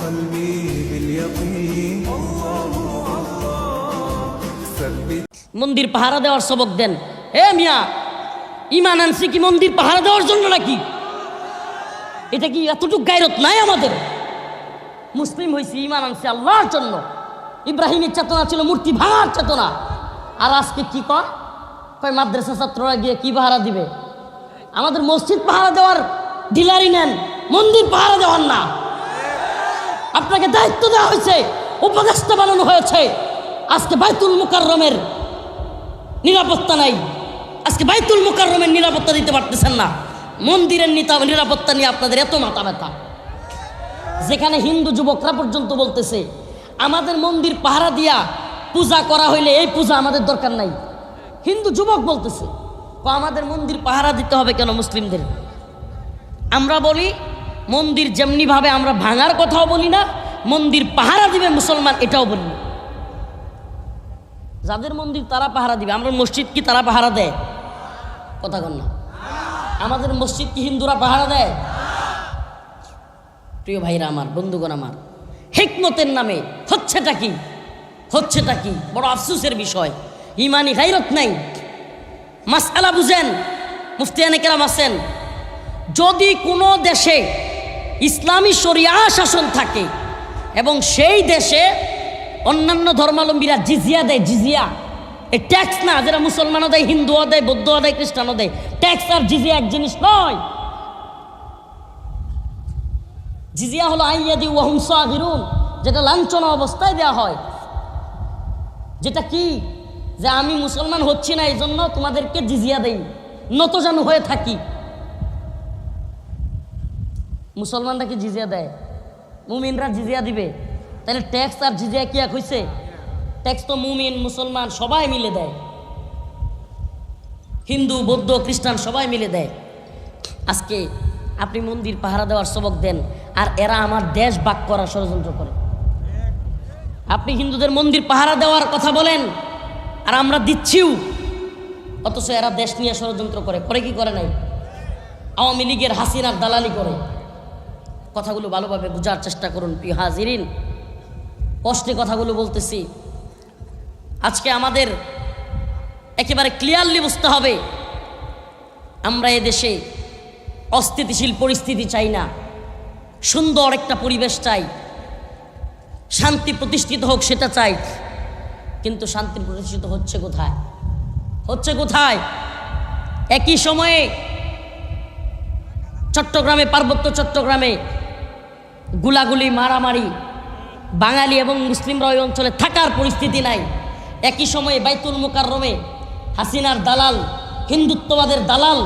قلبي باليقين মন্দির পাহারা দেওয়ার সবক দেন। এ মিয়া, ইমান আনছি কি মন্দির পাহারা দেওয়ার জন্য নাকি? এটা কি এতটুকু গায়রত নাই আমাদের? মুসলিম হয়েছি, ইমান আনছি আল্লাহর জন্য। ইব্রাহিমের চেতনা ছিল মূর্তি ভাঙার চেতনা। আর আজকে কি কয় মাদ্রাসা ছাত্ররা গিয়ে কি পাহারা দিবে? আমাদের মসজিদ পাহারা দেওয়ার ডিলারি নেন, মন্দির পাহারা দেওয়ার না। আপনাকে দায়িত্ব দেওয়া হয়েছে, উপদেষ্টা বানানো হয়েছে। আজকে বাইতুল মুকাররমের নিরাপত্তা নাই, আজকে বাইতুল মুকাররমের নিরাপত্তা দিতে পারতেছেন না। মন্দিরের নিরাপত্তা নিয়ে আপনাদের এত মাথা ব্যথা, যেখানে হিন্দু যুবকরা পর্যন্ত বলতেছে আমাদের মন্দির পাহারা দিয়া পূজা করা হইলে এই পূজা আমাদের দরকার নাই। হিন্দু যুবক বলতেছে আমাদের মন্দির পাহারা দিতে হবে কেন মুসলিমদের? আমরা বলি মন্দির যেমনিভাবে আমরা ভাঙার কথাও বলি না, মন্দির পাহারা দিবে মুসলমান এটাও বলি না। যাদের মন্দির তারা পাহারা দিবে। আমরা মসজিদ কি তারা পাহারা দেয়? কথা কন না। আমাদের মসজিদ কি হিন্দুরা পাহারা দেয়? প্রিয় ভাইরা আমার, বন্ধুগণ আমার, হিকমতের নামে হচ্ছেটা কি? বড় আফসোসের বিষয়। ইমানি গায়রত নাই, মাসআলা বুঝেন। মুফতিয়ানে কেরাম আছেন, যদি কোনো দেশে ইসলামী শরিয়া শাসন থাকে এবং সেই দেশে অন্যান্য ধর্মাবলম্বীরা জিজিয়া দেয়, জিজিয়া এই ট্যাক্স না, যারা মুসলমানও দেয়, হিন্দুও দেয়, বৌদ্ধও দেয়, খ্রিস্টানও দেয়, ট্যাক্স আর জিজিয়া এক জিনিস নয়। জিজিয়া হলো আইয়াদি ওয়াহুম সাগিরুন, যেটা লাঞ্ছনা অবস্থায় দেওয়া হয়। যেটা কি, যে আমি মুসলমান হচ্ছি না এই জন্য তোমাদেরকে জিজিয়া দেই, নতজানু হয়ে থাকি। মুসলমানরা কি জিজিয়া দেয়? মুমিনরা জিজিয়া দিবে? তাহলে ট্যাক্স আর জিজিয়া কি এক হইছে? ট্যাক্স তো মুমিন মুসলমান সবাই মিলে দেয়, হিন্দু বৌদ্ধ খ্রিস্টান সবাই মিলে দেয়। আজকে আপনি মন্দির পাহারা দেওয়ার সবক দেন, আর এরা আমার দেশ ভাগ করার ষড়যন্ত্র করে। আপনি হিন্দুদের মন্দির পাহারা দেওয়ার কথা বলেন, আর আমরা দিচ্ছিও, অথচ এরা দেশ নিয়ে ষড়যন্ত্র করে কি করে নাই? আওয়ামী লীগের হাসিনার দালালি করে। কথাগুলো ভালোভাবে বোঝার চেষ্টা করুন প্রিয় হাজিরিন, কষ্টে কথাগুলো বলতেছি। আজকে আমাদের একেবারে ক্লিয়ারলি বুঝতে হবে, আমরা এদেশে অস্থিতিশীল পরিস্থিতি চাই না, সুন্দর একটা পরিবেশ চাই, শান্তি প্রতিষ্ঠিত হোক সেটা চাই। কিন্তু শান্তি প্রতিষ্ঠিত হচ্ছে কোথায়? একই সময়ে চট্টগ্রামে, পার্বত্য চট্টগ্রামে গুলাগুলি, মারামারি, বাঙালি এবং মুসলিমরা ওই অঞ্চলে থাকার পরিস্থিতি নাই। একই সময়ে বাইতুল মুকাররমে হাসিনার দালাল, হিন্দুত্ববাদের দালাল,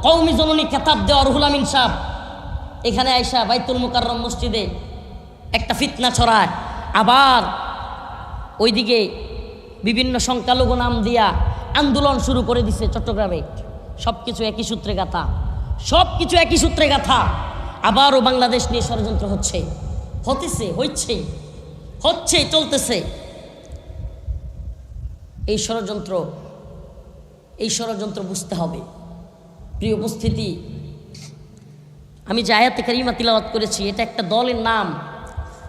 কওমি জননী খেতাব দেওয়া রুহুল আমিন সাহেব এখানে আইসা বাইতুল মুকাররম মসজিদে একটা ফিতনা ছড়ায়। আবার ওইদিকে বিভিন্ন সংখ্যালঘু নাম দিয়া আন্দোলন শুরু করে দিছে চট্টগ্রামে। সব কিছু একই সূত্রে গাথা। আবারও বাংলাদেশ নিয়ে ষড়যন্ত্র চলতেছে। এই ষড়যন্ত্র বুঝতে হবে। প্রিয় উপস্থিতি, আমি যে আয়াতে কারিমা তিলাওয়াত করেছি এটা একটা দলের নাম।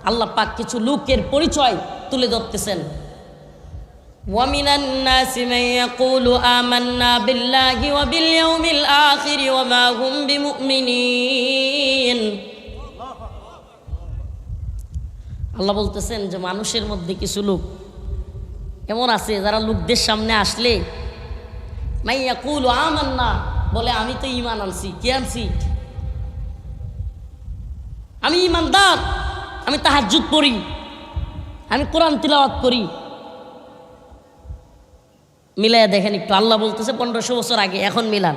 আল্লাহ পাক কিছু লোকের পরিচয় তুলে ধরতেছেন। وَمِنَ النَّاسِ مَن يَقُولُ آمَنَّا بِاللَّهِ وَبِالْيَوْمِ الْآخِرِ وَمَا هُمْ بِمُؤْمِنِينَ। আল্লাহ বলতেছেন যে মানুষের মধ্যে কিছু লোক এমন আছে যারা লোকদের সামনে আসলে মাই ইয়াকুলু আমান্না, বলে আমি তো ঈমান আনছি। কি আনছি? আমি ঈমানদার, আমি তাহাজ্জুদ পড়ি, আমি কোরআন তিলাওয়াত করি। মিলাইয়া দেখেন একটু, আল্লাহ বলতেছে 1500 বছর আগে, এখন মিলান।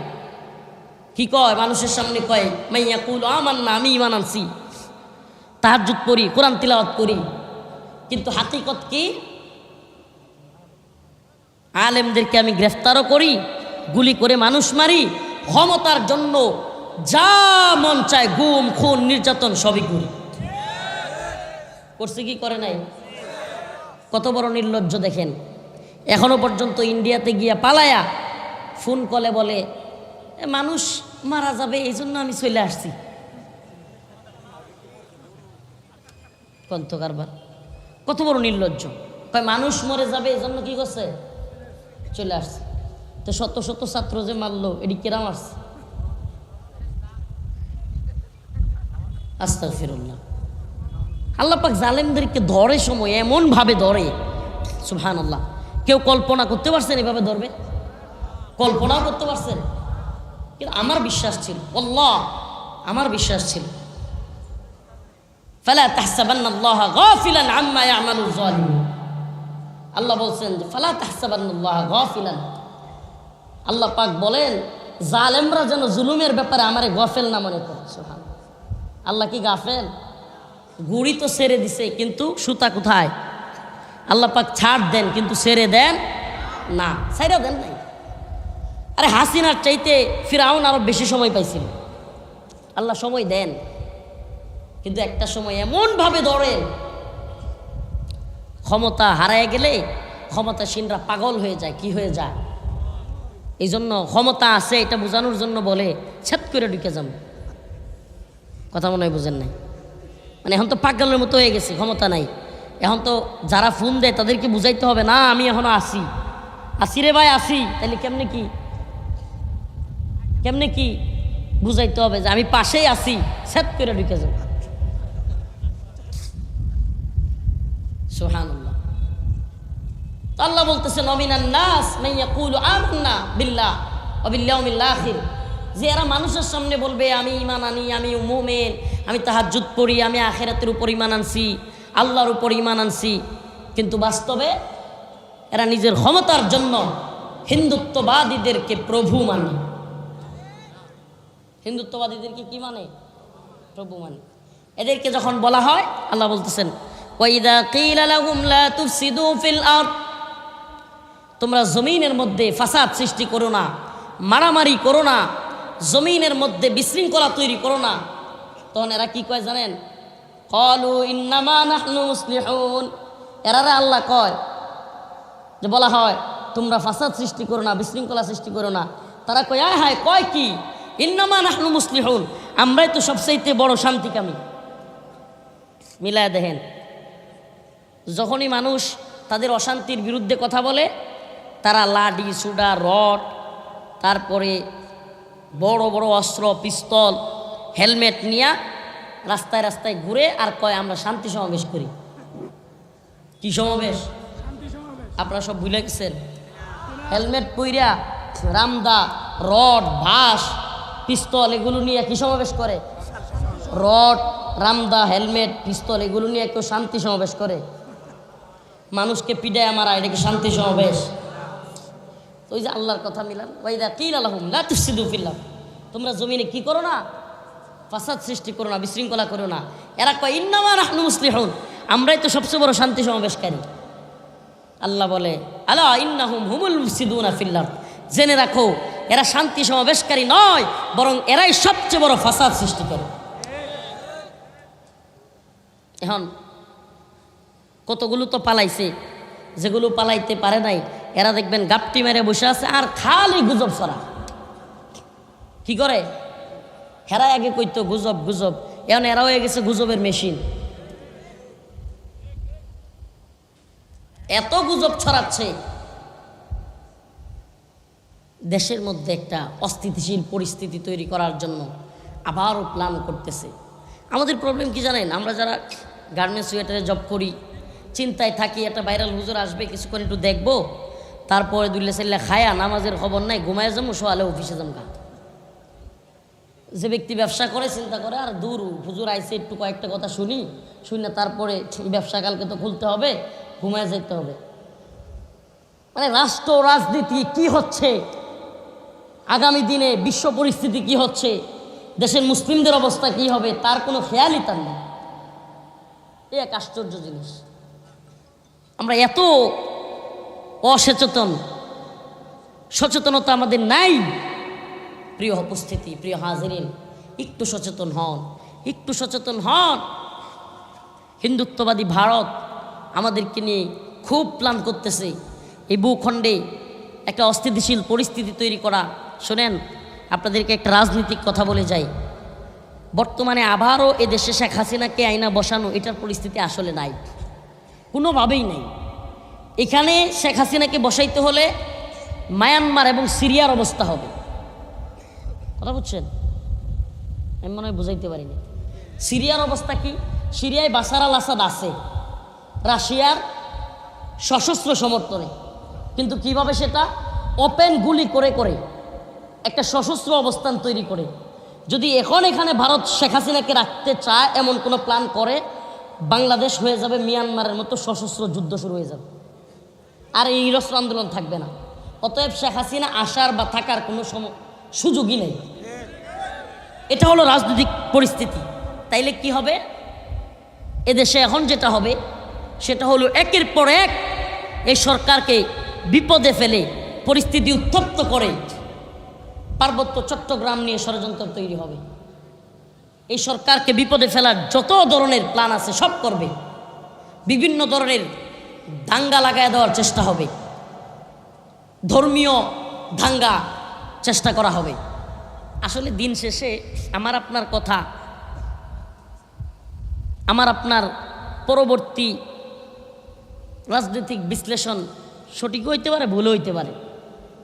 কি কয়? মানুষের সামনে কয় মাই ইয়াকুলু আমান্না, আমি ঈমান আনছি, তাহাজ্জুদ পড়ি, কোরআন তিলাওয়াত করি। কিন্তু হাকিকত কি? আলেমদেরকে আমি গ্রেফতারও করি, গুলি করে মানুষ মারি, ক্ষমতার জন্য যা মন চায় গুম খুন নির্যাতন সবই করি। করছে কি করে নাই? কত বড় নির্লজ্জ দেখেন। এখনো পর্যন্ত ইন্ডিয়াতে গিয়া পালায়া ফোন কলে বলে মানুষ মারা যাবে এই জন্য আমি চলে আসছি। কন্ত কারবার, কত বড় নির্লজ্জ। কয় মানুষ মরে যাবে এই জন্য কি করছে, চলে আসছে। তো শত শত ছাত্র যে মারলো এটি কেরাম আসছে। আস্তাগফিরুল্লাহ। আল্লাহ পাক জালেমদেরকে ধরে সময় এমন ভাবে ধরে, সুবহানাল্লাহ। কেউ কল্পনা করতে পারছেন এভাবে ধরবে? কল্পনাও করতে পারছেন? কিন্তু আমার বিশ্বাস ছিল, আল্লাহ আমার বিশ্বাস ছিল, ফালা তাহসাবান্নাল্লাহা গাফিলান আম্মা ইয়ামালুয যালিমুন। আল্লাহ বলছেন যে ফালা তাহসাবান্নাল্লাহা গাফিলান, আল্লাহ পাক বলেন জালেমরা যেন জুলুমের ব্যাপারে আমারে গাফেল না মনে করে। সুবহানাল্লাহ। আল্লাহ কি গাফেল? গুড়ি তো ছেড়ে দিছে, কিন্তু সুতা কোথায়? আল্লাহ পাক ছাড় দেন কিন্তু ছেড়ে দেন না, ছাইরা দেন নাই। আরে হাসিনার চাইতে ফিরআউন আরো বেশি সময় পাইছিল। আল্লাহ সময় দেন, কিন্তু একটা সময় এমন ভাবে ধরেন, ক্ষমতা হারায় গেলে ক্ষমতাসীনরা পাগল হয়ে যায়। কি হয়ে যায়? এই জন্য ক্ষমতা আছে এটা বোঝানোর জন্য বলে ছেদ করে ঢুকে যান। কথা মনে হয় বুঝেন নাই? মানে এখন তো পাগলের মতো হয়ে গেছে, ক্ষমতা নাই। এখন তো যারা ফোন দেয় তাদেরকে বুঝাইতে হবে, না আমি এখনো আসি রে ভাই আসি। তাহলে কেমনে কি বুঝাইতে হবে যে আমি পাশেই আসি, ছেদ করে ঢুকে যাব। সুবহানাল্লাহ। তো আল্লাহ বলতেছেন ওয়ামিনান নাস মান ইয়াকুলু আমান্না বিল্লাহ ওয়া বিল ইয়াউমিল আখির, যে এরা মানুষের সামনে বলবে আমি ঈমান আনি, আমি মুমিন, আমি তাহাজ্জুদ পড়ি, আমি আখিরাতের উপর ঈমান আনছি, আল্লাহর উপর ঈমান আনছি, কিন্তু বাস্তবে এরা নিজের ক্ষমতার জন্য হিন্দুত্ববাদীদেরকে প্রভু মানে। হিন্দুত্ববাদীদেরকে কি মানে? প্রভু মানে। এদেরকে যখন বলা হয়, আল্লাহ বলতেছেন ওয়াইদা কিলা লাহুম লা তুফসিদু ফিল আরদ, তোমরা জমিনের মধ্যে ফাসাদ সৃষ্টি করো না, মারামারি করো না, জমিনের মধ্যে বিশৃঙ্খলা তৈরি করো না, তখন এরা কি কয় জানেন? ক্বালু ইন্নামা নাহনু মুসলিহুন। এরারে আল্লাহ কয়, যে বলা হয় তোমরা ফাসাদ সৃষ্টি করো না, বিশৃঙ্খলা সৃষ্টি করো না, তারা কয় আয় হায়, কয় কি ইন্নামা নাহনু মুসলিহুন, আমরাই তো সবচাইতে বড় শান্তিকামী। মিলায় দেখেন, যখনই মানুষ তাদের অশান্তির বিরুদ্ধে কথা বলে, তারা লাঠি সুডা রড, তারপরে বড় বড় অস্ত্র পিস্তল হেলমেট নিয়ে রাস্তায় রাস্তায় ঘুরে আর কয় আমরা শান্তি সমাবেশ করি। কি সমাবেশ? আপনারা সব ভুলে গেছেন। হেলমেট পইরা রামদা রড বাঁশ পিস্তল এগুলো নিয়ে কি সমাবেশ করে? রড রামদা হেলমেট পিস্তল এগুলো নিয়ে কেউ শান্তি সমাবেশ করে? মানুষকে পিডায় মারা, এটা কি শান্তি সমাবেশ? তো ওই যে আল্লাহর কথা মিলান, ওয়াইদা কিলা লাহুম লা তুফসিদু ফিল আরদ, তোমরা জমিনে কি করো না, ফাসাদ সৃষ্টি করো না, বিশৃঙ্খলা করো না। এরা কয় ইন্নামা নাহনু মুসলিহুন, আমরাই তো সবচেয়ে বড় শান্তি সমাবেশকারী। আল্লাহ বলে আলা ইন্নাহুম হুমুল মুফসিদুনা ফিল আরদ, জেনে রাখো এরা শান্তি সমাবেশকারী নয়, বরং এরাই সবচেয়ে বড় ফাসাদ সৃষ্টিকারী। এখন কতগুলো তো পালাইছে, যেগুলো পালাইতে পারে নাই এরা দেখবেন গাপটি মেরে বসে আছে আর খালি গুজব ছড়া। কি করে? হেরা আগে কইতো গুজব গুজব, এখন এরা হয়ে গেছে গুজবের মেশিন। এত গুজব ছড়াচ্ছে, দেশের মধ্যে একটা অস্থিতিশীল পরিস্থিতি তৈরি করার জন্য আবারও প্ল্যান করতেছে। আমাদের প্রবলেম কি জানেন? আমরা যারা গার্মেন্টস ওয়েটারে জব করি, চিন্তায় থাকি একটা ভাইরাল হুজুর আসবে, কিছুক্ষণ একটু দেখবো, তারপরে দুল্লে সেল্লে খায়া নামাজের খবর নাই, ঘুমায় যাবো, সোয়ালে অফিসে যাবো। যে ব্যক্তি ব্যবসা করে চিন্তা করে আর দূর হুজুর আইসে একটু কয়েকটা কথা শুনি, শুনে তারপরে ব্যবসা কালকে তো খুলতে হবে, ঘুমায় যেতে হবে। মানে রাষ্ট্র রাজনীতি কি হচ্ছে, আগামী দিনে বিশ্ব পরিস্থিতি কি হচ্ছে, দেশের মুসলিমদের অবস্থা কি হবে, তার কোনো খেয়ালই তার নেই। এই এক আশ্চর্য জিনিস। আমরা এত অসচেতন, সচেতনতা আমাদের নাই। প্রিয় উপস্থিতি, প্রিয় হাজিরিন, একটু সচেতন হন, একটু সচেতন হন। হিন্দুত্ববাদী ভারত আমাদেরকে নিয়ে খুব প্ল্যান করতেছে এই ভূখণ্ডে একটা অস্থিতিশীল পরিস্থিতি তৈরি করা। শোনেন, আপনাদেরকে একটা রাজনৈতিক কথা বলে যাই। বর্তমানে আবারও এদেশে শেখ হাসিনাকে আইনা বসানো এটার পরিস্থিতি আসলে নাই, কোনোভাবেই নাই। এখানে শেখ হাসিনাকে বসাইতে হলে মায়ানমার এবং সিরিয়ার অবস্থা হবে। কথা বুঝছেন? আমি মনে হয় বুঝাইতে পারিনি। সিরিয়ার অবস্থা কি? সিরিয়ায় বাশার আল আসাদ আছে রাশিয়ার সশস্ত্র সমর্থনে, কিন্তু কিভাবে সেটা ওপেন গুলি করে করে একটা সশস্ত্র অবস্থান তৈরি করে। যদি এখন এখানে ভারত শেখ হাসিনাকে রাখতে চায় এমন কোনো প্ল্যান করে, বাংলাদেশ হয়ে যাবে মিয়ানমারের মতো সশস্ত্র যুদ্ধ শুরু হয়ে যাবে, আর এই নিরস্ত্র আন্দোলন থাকবে না। অতএব শেখ হাসিনা আসার বা থাকার কোনো সুযোগই নেই। এটা হলো রাজনৈতিক পরিস্থিতি। তাইলে কি হবে? এদেশে এখন যেটা হবে সেটা হলো একের পর এক এই সরকারকে বিপদে ফেলে পরিস্থিতি উত্তপ্ত করে পার্বত্য চট্টগ্রাম নিয়ে ষড়যন্ত্র তৈরি হবে। এই সরকারকে বিপদে ফেলার যত ধরনের প্ল্যান আছে সব করবে। বিভিন্ন ধরনের দাঙ্গা লাগায় দেওয়ার চেষ্টা হবে, ধর্মীয় দাঙ্গা চেষ্টা করা হবে। আসলে দিন শেষে আমার আপনার কথা, আমার আপনার পরবর্তী রাজনৈতিক বিশ্লেষণ সঠিক হইতে পারে, ভুল হইতে পারে,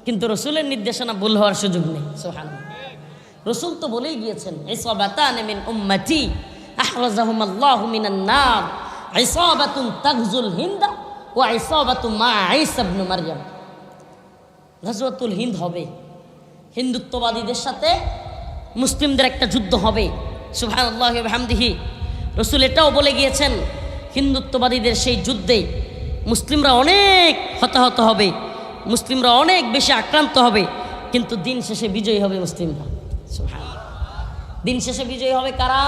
কিন্তু রসুলের নির্দেশনা ভুল হওয়ার সুযোগ নেই। সুবহানাল্লাহ। রসুল তো বলেই গিয়েছেন, ইসাবাতান মিন উম্মতি আহরাজাহুমাল্লাহু মিনান নার, ইসাবাতুন তাগজুল হিন্দা ওয়া ইসাবাতু মা ঈসা ইবনে মারইয়াম। গাজওয়াতুল হিন্দ হবে, হিন্দুত্ববাদীদের সাথে মুসলিমদের একটা যুদ্ধ হবে। সুবহানাল্লাহি ওয়া বিহামদিহি। রসুল এটাও বলে গিয়েছেন, হিন্দুত্ববাদীদের সেই যুদ্ধে মুসলিমরা অনেক হতাহত হবে, মুসলিমরা অনেক বেশি আক্রান্ত হবে, কিন্তু দিন শেষে বিজয়ী হবে মুসলিমরা। দিন শেষে বিজয়ী হবে কারা?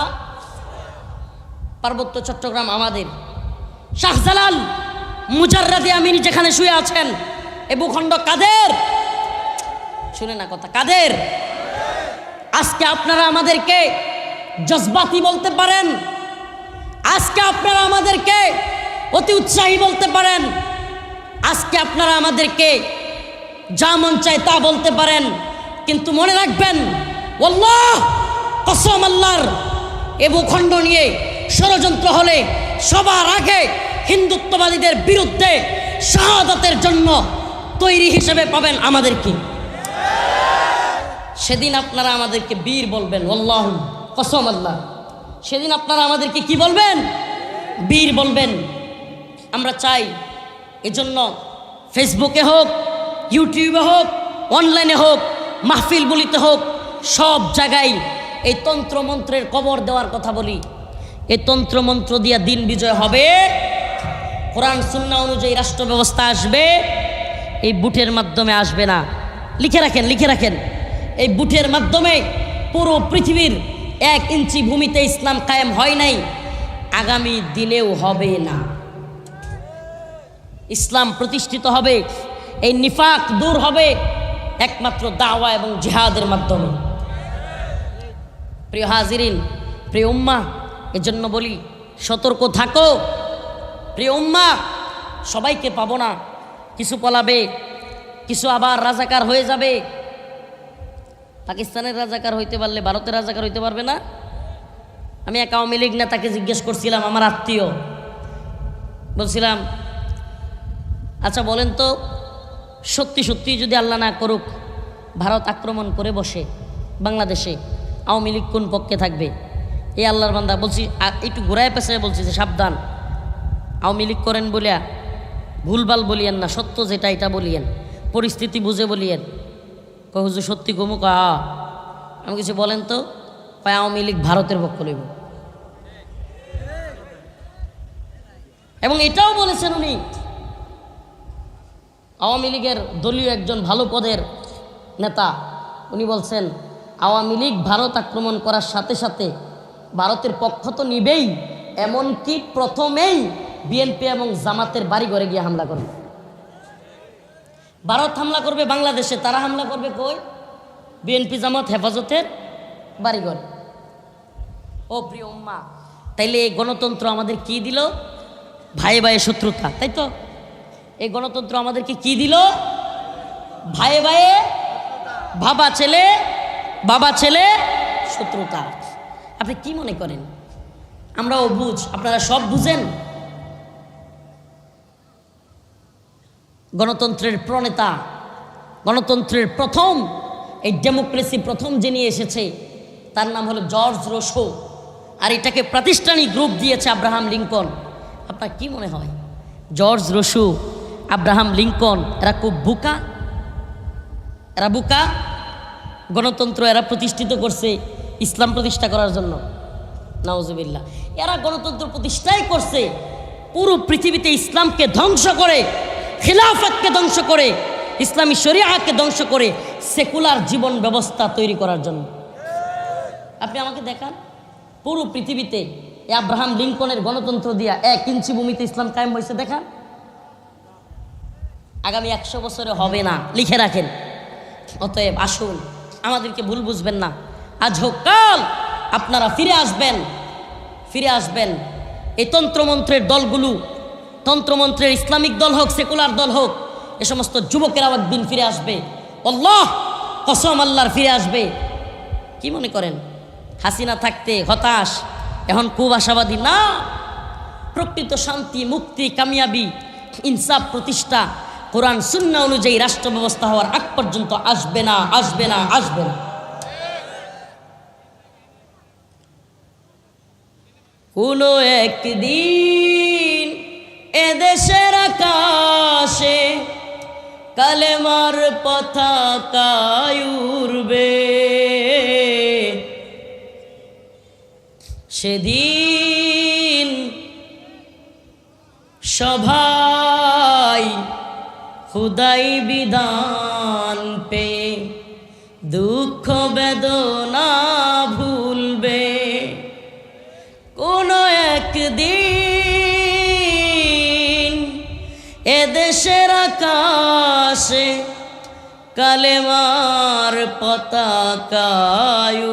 পার্বত্য চট্টগ্রাম আমাদের। শাহজালাল মুজাররাদে আমিনী যেখানে শুয়ে আছেন, এ ভূখণ্ড কাদের? শুনে না কথা, কাদের? আজকে আপনারা আমাদেরকে জজবাতি বলতে পারেন, আজকে আপনারা আমাদেরকে অতি উৎসাহী বলতে পারেন, আজকে আপনারা আমাদেরকে যা মন চায় তা বলতে পারেন, কিন্তু মনে রাখবেন, আল্লাহ কসম আল্লাহর, এ ভূখণ্ড নিয়ে ষড়যন্ত্র হলে সবার আগে হিন্দুত্ববাদীদের বিরুদ্ধে শাহাদাতের জন্য তৈরি হিসেবে পাবেন আমাদেরকে। সেদিন আপনারা আমাদেরকে বীর বলবেন, আল্লাহ কসম আল্লাহ, সেদিন আপনারা আমাদেরকে কি বলবেন? বীর বলবেন। আমরা চাই এজন্য ফেসবুকে হোক, ইউটিউবে হোক, অনলাইনে হোক, মাহফিলগুলিতে হোক, সব জায়গায় এই তন্ত্রমন্ত্রের কবর দেওয়ার কথা বলি। এই তন্ত্রমন্ত্র দিয়া দিন বিজয় হবে, কোরআন সুন্নাহ অনুযায়ী রাষ্ট্র ব্যবস্থা আসবে, এই বুটের মাধ্যমে আসবে না। লিখে রাখেন, লিখে রাখেন, এই বুটের মাধ্যমে পুরো পৃথিবীর 1 ইঞ্চি ভূমিতে ইসলাম কায়েম হয় নাই, আগামী দিনেও হবে না। ইসলাম প্রতিষ্ঠিত হবে, এই নিফাক দূর হবে একমাত্র দাওয়া এবং জিহাদের মাধ্যমে। প্রিয় হাজিরিন, প্রিয় উম্মাহ, এজন্য বলি সতর্ক থাকো। প্রিয় উম্মাহ, সবাইকে পাবো না, কিছু পলাবে, কিছু আবার রাজাকার হয়ে যাবে। পাকিস্তানের রাজাকার হইতে পারলে ভারতের রাজাকার হইতে পারবে না? আমি এক আওয়ামী লীগ নেতাকে জিজ্ঞেস করছিলাম, আমার আত্মীয়, বলছিলাম, আচ্ছা বলেন তো, সত্যি সত্যি যদি আল্লাহ না করুক ভারত আক্রমণ করে বসে বাংলাদেশে, আওয়ামী লীগ কোন পক্ষে থাকবে? এই আল্লাহর বান্দা বলছি, একটু ঘুরায় পেছায় বলছি যে সাবধান, আওয়ামী লীগ করেন বলিয়া ভুলভাল বলিয়েন না, সত্য যেটা এটা বলিয়েন, পরিস্থিতি বুঝে বলিয়েন। হুজুর সত্যি কমুক? আমি কিছু বলেন তো, পায় আওয়ামী লীগ ভারতের পক্ষ লইব। এবং এটাও বলেছেন উনি, আওয়ামী লীগের দলীয় একজন ভালো পদের নেতা, উনি বলছেন আওয়ামী লীগ ভারত আক্রমণ করার সাথে সাথে ভারতের পক্ষ তো নিবেই, এমনকি প্রথমেই বিএনপি এবং জামাতের বাড়িঘরে গিয়ে হামলা করবে। ভারত হামলা করবে বাংলাদেশে, তারা হামলা করবে কই? বিএনপি জামাত হেফাজতের বাড়িঘর। ও প্রিয় উম্মাহ, তাইলে এই গণতন্ত্র আমাদের কি দিল? ভাই ভাইয়ে শত্রুতা, তাই তো? এই গণতন্ত্র আমাদেরকে কি দিল? ভাই ভাইয়ে, বাবা ছেলে শত্রুতা। আপনি কি মনে করেন আমরাও বুঝ, আপনারা সব বুঝেন? গণতন্ত্রের প্রণেতা, গণতন্ত্রের প্রথম এই ডেমোক্রেসি প্রথম যিনি এসেছে তার নাম হলো জর্জ রোসো, আর এটাকে প্রাতিষ্ঠানিক রূপ দিয়েছে আব্রাহাম লিঙ্কন। আপনার কি মনে হয় জর্জ রোসো, আব্রাহাম লিঙ্কন এরা খুব বোকা? এরা বোকা? গণতন্ত্র এরা প্রতিষ্ঠিত করছে ইসলাম প্রতিষ্ঠা করার জন্য? নাউজুবিল্লাহ। এরা গণতন্ত্র প্রতিষ্ঠাই করছে পুরো পৃথিবীতে ইসলামকে ধ্বংস করে, খিলাফতকে ধ্বংস করে, ইসলামী শরিয়াকে ধ্বংস করে সেকুলার জীবন ব্যবস্থা তৈরি করার জন্য। আপনি আমাকে দেখান পুরো পৃথিবীতে আব্রাহাম লিঙ্কনের গণতন্ত্র দিয়া 1 ইঞ্চি ভূমিতে ইসলাম কায়েম হয়েছে দেখান। আগামী 100 বছরে হবে না, লিখে রাখেন। অতএব আসুন, আমাদেরকে ভুল বুঝবেন না। আজ হোক কাল আপনারা ফিরে আসবেন, ফিরে আসবেন। এই তন্ত্রমন্ত্রের দলগুলো, তন্ত্রমন্ত্রের ইসলামিক দল হোক, সেকুলার দল হোক, এ সমস্ত যুবকেরা একদিন ফিরে আসবে। আল্লাহ কসম, আল্লাহর ফিরে আসবে। কি মনে করেন হাসিনা থাকতে হতাশ, এখন খুব আশাবাদী? না, প্রকৃত শান্তি, মুক্তি, কামিয়াবি, ইনসাফ প্রতিষ্ঠা কোরআন সুন্নাহ অনুযায়ী রাষ্ট্র ব্যবস্থা হওয়ার আগ পর্যন্ত আসবে না, আসবে না, আসবে না। কোনো একদিন এদেশের আকাশে কালেমার পতাকা উড়বে, সেদিন সবাই খুদাই বিধান পে দুঃখ বেদনা ভুলবে। কোনো একদিন এদেশের আকাশে কালেমার পতাকা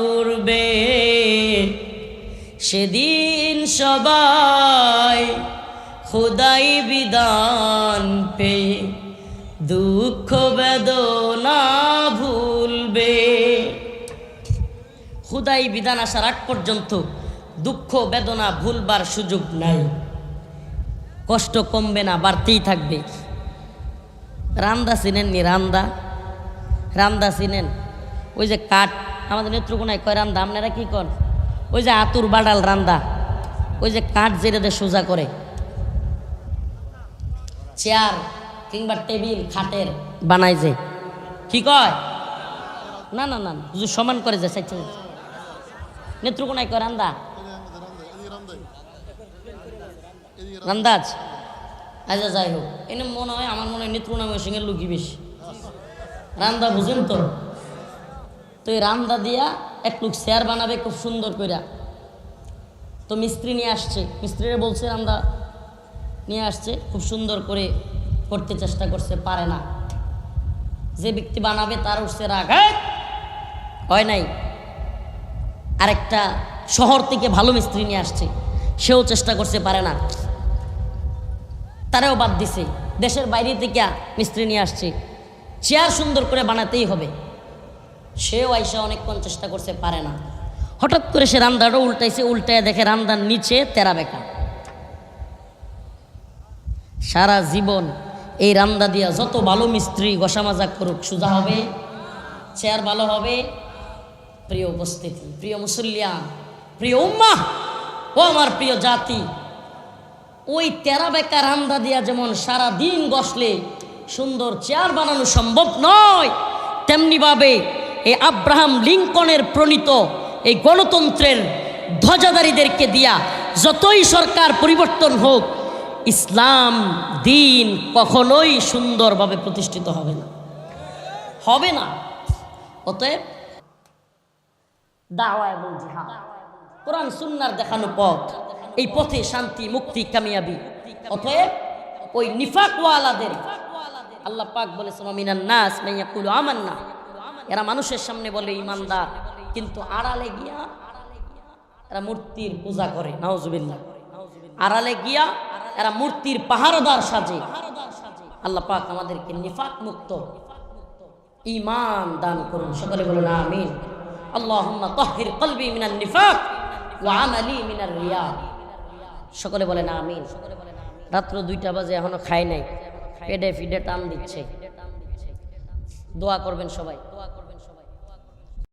উড়বে, সেদিন সবাই খুদাই বিধান পে দুঃখ বেদনা ভুলবে। খুদাই বিধান আসার আগ পর্যন্ত দুঃখ বেদনা ভুলবার সুযোগ নাই। কষ্ট কমবে না, বাড়তেই থাকবে। রান্দা চিনেন নি? রান্দা, রান্দা চিনেন? ওই যে কাঠ, আমাদের নেত্রকোনায় কয় রান্দা, আপনারা কি কর? ওই যে আতুর বাডাল রান্দা, ওই যে কাঠ জেরে দিয়ে সোজা করে চেয়ার কিংবা টেবিল খাটের বানাই যে, কি কয়? না না না, সমান করে যায় সাইড। নেত্রকোনায় কয় রান্দা, রান্দাজ। আচ্ছা যাই হোক, এনে মনে হয়, আমার মনে হয় নেত্রকোনা সঙ্গে লুকি বেশি রান্দা, বুঝেন তো? তো এই রান্দা দিয়া এক লুক চেয়ার বানাবে খুব সুন্দর কইরা। তো মিস্ত্রি নিয়ে আসছে, মিস্ত্রিরা বলছে রান্দা নিয়ে আসছে, খুব সুন্দর করে করতে চেষ্টা করছে, পারে না। যে ব্যক্তি বানাবে তার উঠছে রাগ, হয় নাই। আরেকটা শহর থেকে ভালো মিস্ত্রি নিয়ে আসছে, সেও চেষ্টা করছে, পারে না। তারাও বাদ দিছে। দেশের বাইরে থেকে মিস্ত্রি নিয়ে আসছে, চেয়ার সুন্দর করে বানাতেই হবে, সেও আইসা অনেকক্ষণ চেষ্টা করছে, পারে না। হঠাৎ করে সে রান্দাটা উল্টাইছে, উল্টায় দেখে রান্দার নিচে তেরা বেঁকা। সারা জীবন এই রান্দা দিয়া যত ভালো মিস্ত্রি ঘষা মাজা করুক, সোজা হবে? চেয়ার ভালো হবে? প্রিয় উপস্থিতি, প্রিয় মুসল্লিয়ান, প্রিয় উম্মাহ, ও আমার প্রিয় জাতি, ওই তেরা বেঁকা রান্দা দিয়া যেমন সারা দিন ঘষলে সুন্দর চেয়ার বানানো সম্ভব নয়, তেমনিভাবে এই আব্রাহাম লিঙ্কনের প্রণীত এই গণতন্ত্রের ধ্বজাধারীদেরকে দিয়া যতই সরকার পরিবর্তন হোক, ইসলাম দিন কখনোই সুন্দরভাবে প্রতিষ্ঠিত হবে না, হবে না। অতএব দাওয়া এবং জিহাদ, কোরআন সুন্নাহর দেখানো পথ, এই পথে শান্তি, মুক্তি, কামিয়াবি। অতএব ওই নিফাকওয়ালাদের আল্লাহ পাক বলেছেন, মিনান নাস মান ইয়াকুলু আমান্না, এরা মানুষের সামনে বলে ইমানদার, কিন্তু আড়ালে গিয়া এরা মূর্তির পূজা করে। নাউজুবিল্লাহ। আড়ালে গিয়া এরা মূর্তির পাহারাদার সাজে। আল্লাহ পাক আমাদেরকে নিফাক মুক্ত ঈমান দান করুন। সকলে বলুন আমিন। আল্লাহুম্মা তাহহির কলবি মিনান নিফাক ওয়া আমালি মিনার রিয়া। সকলে বলেন আমিন। রাত্র 2টা বাজে এখনো খাই নাই, পেটে ফিডে টান দিচ্ছে। দোয়া করবেন সবাই।